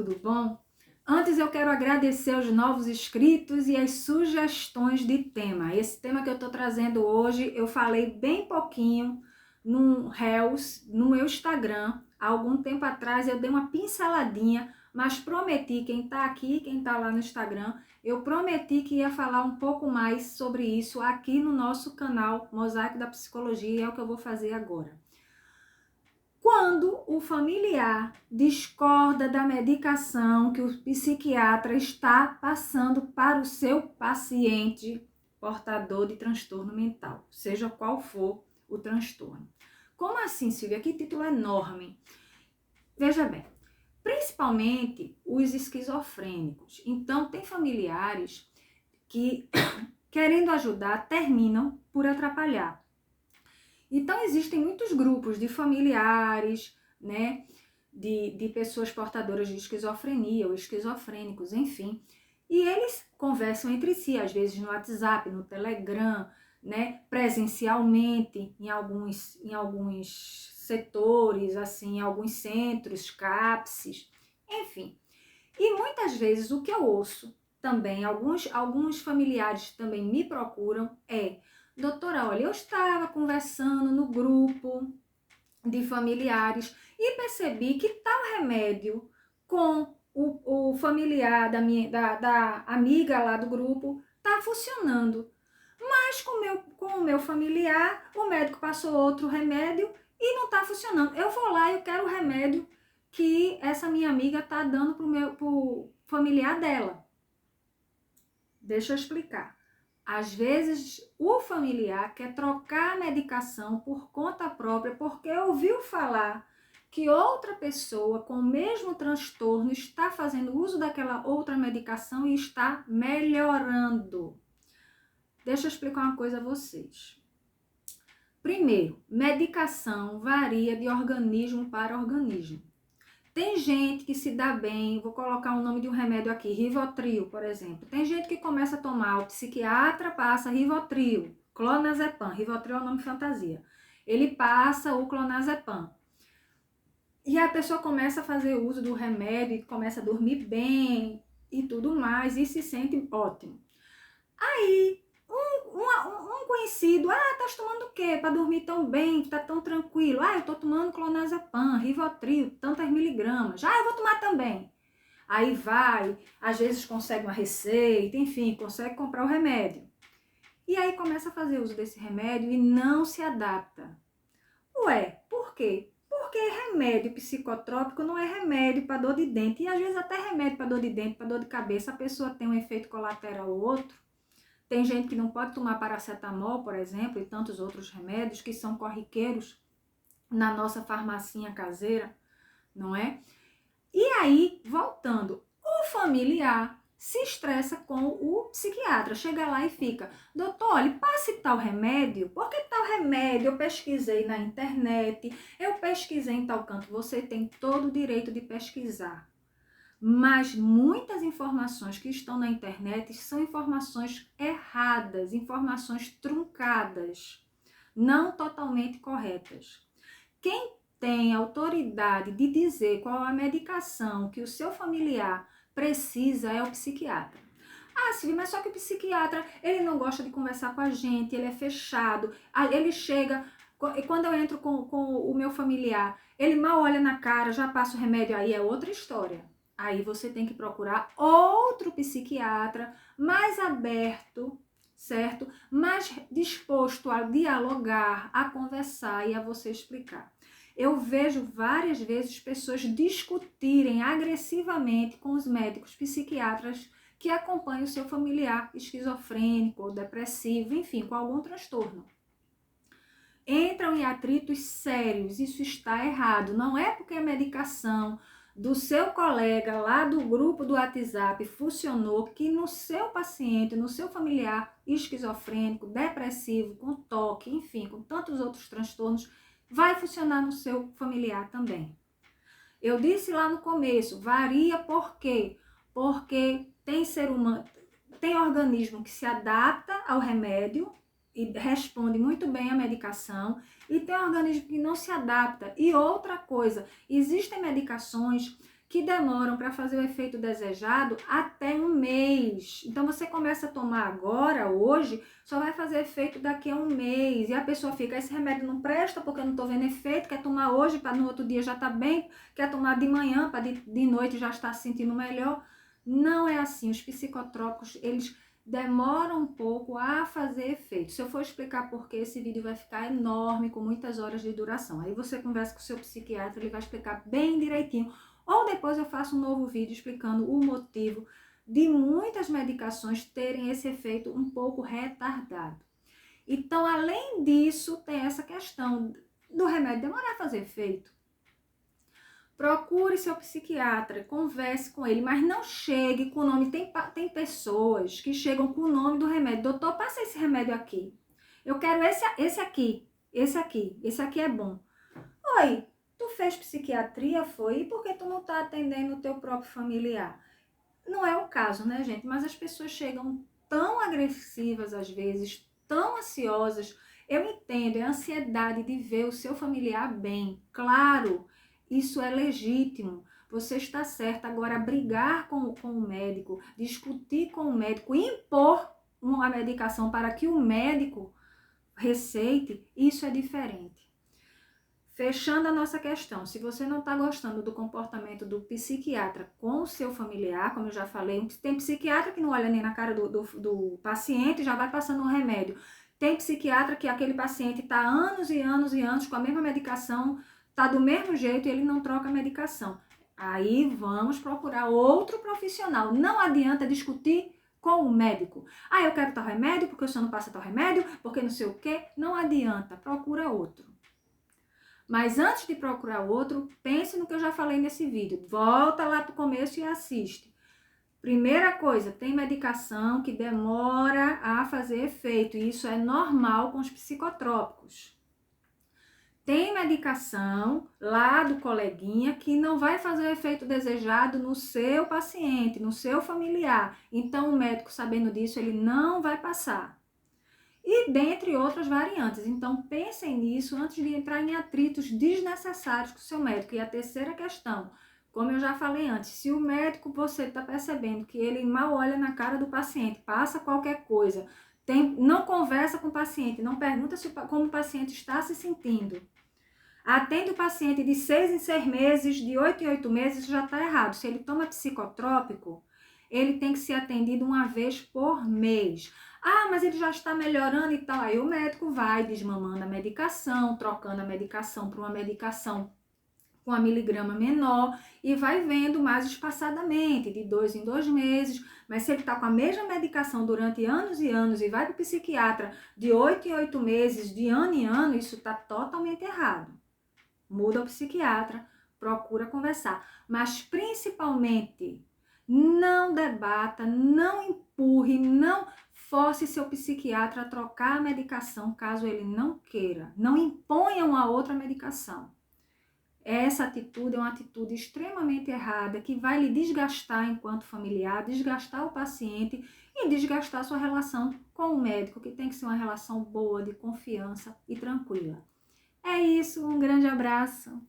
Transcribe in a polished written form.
tudo bom? Antes eu quero agradecer os novos inscritos e as sugestões de tema. Esse tema que eu tô trazendo hoje, eu falei bem pouquinho no Reels, no meu Instagram. Há algum tempo atrás eu dei uma pinceladinha, mas prometi, quem tá aqui, quem tá lá no Instagram, eu prometi que ia falar um pouco mais sobre isso aqui no nosso canal Mosaico da Psicologia, e é o que eu vou fazer agora. Quando o familiar discorda da medicação que o psiquiatra está passando para o seu paciente portador de transtorno mental, seja qual for o transtorno. Como assim, Silvia? Que título enorme. Veja bem, principalmente os esquizofrênicos. Então, tem familiares que, querendo ajudar, terminam por atrapalhar. Então, existem muitos grupos de familiares, né, de pessoas portadoras de esquizofrenia ou esquizofrênicos, enfim. E eles conversam entre si, às vezes no WhatsApp, no Telegram, né, presencialmente em alguns setores, assim, em alguns centros, CAPSes, enfim. E muitas vezes o que eu ouço também, alguns familiares também me procuram doutora, olha, eu estava conversando no grupo de familiares e percebi que tal remédio com o familiar da amiga lá do grupo está funcionando. Mas com o meu familiar, o médico passou outro remédio e não está funcionando. Eu vou lá e eu quero o remédio que essa minha amiga está dando pro familiar dela. Deixa eu explicar. Às vezes, o familiar quer trocar a medicação por conta própria porque ouviu falar que outra pessoa com o mesmo transtorno está fazendo uso daquela outra medicação e está melhorando. Deixa eu explicar uma coisa a vocês. Primeiro, medicação varia de organismo para organismo. Tem gente que se dá bem, vou colocar o nome de um remédio aqui, Rivotril, por exemplo. Tem gente que começa a tomar, o psiquiatra passa Rivotril, clonazepam, Rivotril é o nome fantasia. Ele passa o clonazepam. E a pessoa começa a fazer uso do remédio, começa a dormir bem e tudo mais, e se sente ótimo. Aí, um conhecido, tá tomando o quê? Para dormir tão bem, tá tão tranquilo. Eu tô tomando clonazepam, Rivotril, tantas miligramas. Eu vou tomar também. Aí vai, às vezes consegue uma receita, enfim, consegue comprar o remédio. E aí começa a fazer uso desse remédio e não se adapta. Por quê? Porque remédio psicotrópico não é remédio para dor de dente. E às vezes até remédio para dor de dente, para dor de cabeça, a pessoa tem um efeito colateral ou outro. Tem gente que não pode tomar paracetamol, por exemplo, e tantos outros remédios que são corriqueiros na nossa farmacinha caseira, não é? E aí, voltando, o familiar se estressa com o psiquiatra, chega lá e fica, doutor, olha, passe tal remédio, porque tal remédio eu pesquisei na internet, eu pesquisei em tal canto, você tem todo o direito de pesquisar. Mas muitas informações que estão na internet são informações erradas, informações truncadas, não totalmente corretas. Quem tem autoridade de dizer qual a medicação que o seu familiar precisa é o psiquiatra. Silvia, mas só que o psiquiatra, ele não gosta de conversar com a gente, ele é fechado, ele chega, quando eu entro com o meu familiar, ele mal olha na cara, já passa o remédio, aí é outra história. Aí você tem que procurar outro psiquiatra mais aberto, certo? Mais disposto a dialogar, a conversar e a você explicar. Eu vejo várias vezes pessoas discutirem agressivamente com os médicos psiquiatras que acompanham o seu familiar esquizofrênico ou depressivo, enfim, com algum transtorno. Entram em atritos sérios, isso está errado. Não é porque a medicação do seu colega lá do grupo do WhatsApp funcionou que no seu paciente, no seu familiar esquizofrênico, depressivo, com toque, enfim, com tantos outros transtornos, vai funcionar no seu familiar também. Eu disse lá no começo, varia por quê? Porque tem ser humano, tem organismo que se adapta ao remédio e responde muito bem à medicação, e tem organismo que não se adapta. E outra coisa, existem medicações que demoram para fazer o efeito desejado até um mês. Então, você começa a tomar agora, hoje, só vai fazer efeito daqui a um mês. E a pessoa fica, esse remédio não presta porque eu não estou vendo efeito, quer tomar hoje para no outro dia já estar bem, quer tomar de manhã para de noite já estar se sentindo melhor. Não é assim. Os psicotrópicos, eles demoram um pouco a fazer efeito. Se eu for explicar por que, esse vídeo vai ficar enorme, com muitas horas de duração. Aí você conversa com o seu psiquiatra, ele vai explicar bem direitinho. Ou depois eu faço um novo vídeo explicando o motivo de muitas medicações terem esse efeito um pouco retardado. Então, além disso, tem essa questão do remédio demorar a fazer efeito. Procure seu psiquiatra, converse com ele, mas não chegue com o nome. Tem pessoas que chegam com o nome do remédio. Doutor, passa esse remédio aqui. Eu quero esse aqui, esse aqui é bom. Oi, tu fez psiquiatria, foi? E por que tu não tá atendendo o teu próprio familiar? Não é o caso, né, gente? Mas as pessoas chegam tão agressivas às vezes, tão ansiosas. Eu entendo, é a ansiedade de ver o seu familiar bem. Claro, isso é legítimo. Você está certa. Agora, brigar com o médico, discutir com o médico, impor uma medicação para que o médico receite, isso é diferente. Fechando a nossa questão, se você não está gostando do comportamento do psiquiatra com o seu familiar, como eu já falei, tem psiquiatra que não olha nem na cara do paciente e já vai passando um remédio. Tem psiquiatra que aquele paciente está anos e anos e anos com a mesma medicação, está do mesmo jeito e ele não troca a medicação. Aí vamos procurar outro profissional. Não adianta discutir com o médico. Ah, eu quero tal remédio porque o senhor não passa tal remédio, porque não sei o quê. Não adianta, procura outro. Mas antes de procurar outro, pense no que eu já falei nesse vídeo. Volta lá para o começo e assiste. Primeira coisa, tem medicação que demora a fazer efeito. E isso é normal com os psicotrópicos. Tem medicação lá do coleguinha que não vai fazer o efeito desejado no seu paciente, no seu familiar. Então, o médico, sabendo disso, ele não vai passar. E dentre outras variantes. Então, pensem nisso antes de entrar em atritos desnecessários com o seu médico. E a terceira questão, como eu já falei antes, se o médico, você está percebendo que ele mal olha na cara do paciente, passa qualquer coisa, não conversa com o paciente, não pergunta como o paciente está se sentindo, atende o paciente de 6 em 6 meses, de 8 em 8 meses, já está errado. Se ele toma psicotrópico, ele tem que ser atendido uma vez por mês. Ah, mas ele já está melhorando e tal. Aí o médico vai desmamando a medicação, trocando a medicação por uma medicação com a miligrama menor e vai vendo mais espaçadamente, de 2 em 2 meses. Mas se ele está com a mesma medicação durante anos e anos e vai para o psiquiatra de 8 em 8 meses, de ano em ano, isso está totalmente errado. Muda o psiquiatra, procura conversar. Mas principalmente, não debata, não empurre, não force seu psiquiatra a trocar a medicação caso ele não queira. Não imponha uma outra medicação. Essa atitude é uma atitude extremamente errada que vai lhe desgastar enquanto familiar, desgastar o paciente e desgastar sua relação com o médico, que tem que ser uma relação boa, de confiança e tranquila. É isso, um grande abraço.